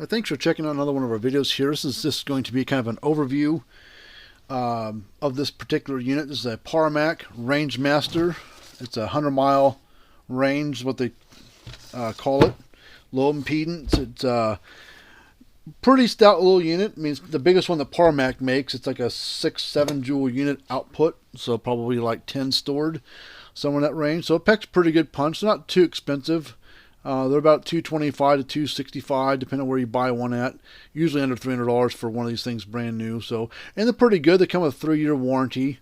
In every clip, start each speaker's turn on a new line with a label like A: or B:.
A: Thanks for checking out another one of our videos here. This is just going to be kind of an overview of this particular unit. This is a Parmak Rangemaster. It's a 100-mile range, what they call it. Low impedance. It's a pretty stout little unit. I mean, it's the biggest one that Parmak makes. It's like a 6-7 joule unit output, so probably like 10 stored, somewhere in that range. So it packs pretty good punch. It's not too expensive. They're about $225 to $265, depending on where you buy one at. Usually under $300 for one of these things brand new. So, and they're pretty good. They come with a 3-year warranty.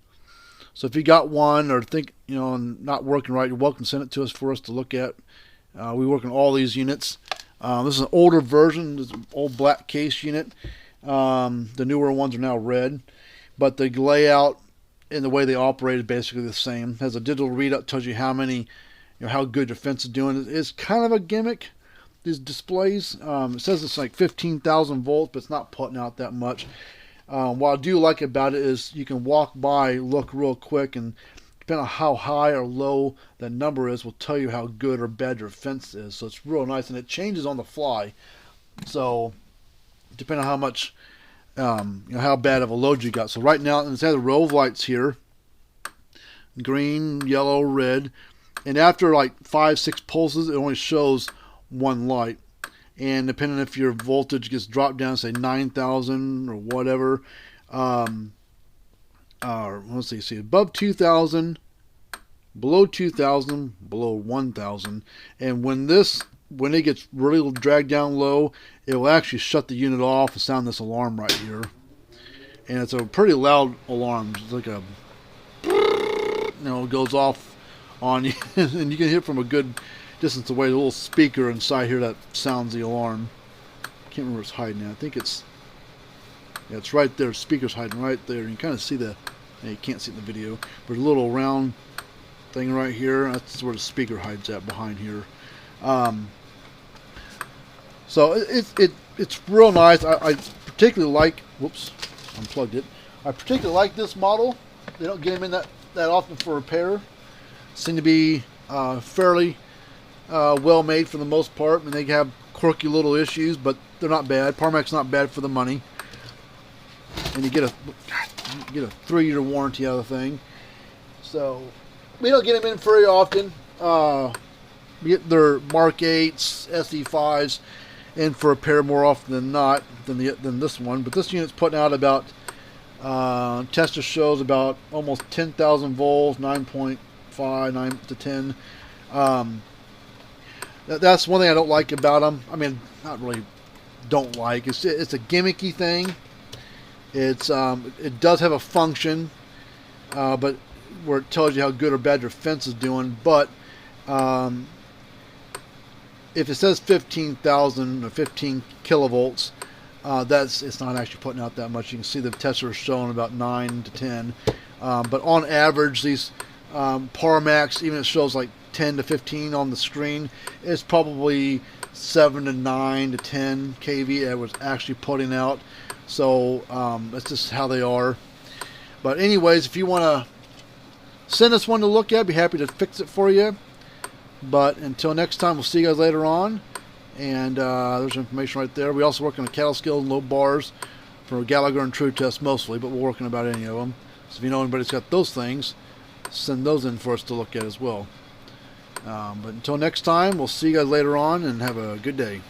A: So if you got one or think, not working right, you're welcome to send it to us for us to look at. We work on all these units. This is an older version. This is an old black case unit. The newer ones are now red. But the layout and the way they operate is basically the same. It has a digital readout, tells you how many, how good your fence is doing. It's kind of a gimmick, these displays. It says it's like 15,000 volts, but it's not putting out that much. What I do like about it is you can walk by, look real quick, and depending on how high or low that number is, will tell you how good or bad your fence is. So it's real nice, and it changes on the fly. So depending on how much, how bad of a load you got. So right now, it has a row of lights here: green, yellow, red. And after like 5-6 pulses, it only shows one light. And depending if your voltage gets dropped down, say 9,000 or whatever, let's see, above 2,000, below 2,000, below 1,000. And when it gets really dragged down low, it will actually shut the unit off and sound this alarm right here. And it's a pretty loud alarm. It's like a, it goes off on you, and you can hear from a good distance away. The little speaker inside here that sounds the alarm. Can't remember where it's hiding at. I think it's right there. The speaker's hiding right there. You can kind of see you can't see it in the video, but a little round thing right here, that's where the speaker hides at, behind here. So it's real nice. I particularly like, whoops, unplugged it. I particularly like this model. They don't get them in that often for repair. Seem to be fairly well made for the most part. I mean, they have quirky little issues, but they're not bad. Parmak's not bad for the money, and you get a 3-year warranty out of the thing. So we don't get them in very often. We get their Mark 8s, SE5s in for repair more often than not than this one. But this unit's putting out about tester shows about almost 10,000 volts, 9 to 10. That's one thing I don't like about them. I mean, not really don't like. It's a gimmicky thing. It does have a function, but where it tells you how good or bad your fence is doing. But if it says 15,000 or 15 kilovolts, it's not actually putting out that much. You can see the tester is showing about 9 to 10. But on average, these Parmaks, even if it shows like 10 to 15 on the screen, it's probably 7 to 9 to 10 kV it was actually putting out. So that's just how they are. But anyways, if you want to send us one to look at, I'd be happy to fix it for you. But until next time, we'll see you guys later on. And there's information right there. We also work on the cattle scale and low bars for Gallagher and True Test mostly, but we're working about any of them. So if you know anybody's got those things, send those in for us to look at as well. But until next time, we'll see you guys later on, and have a good day.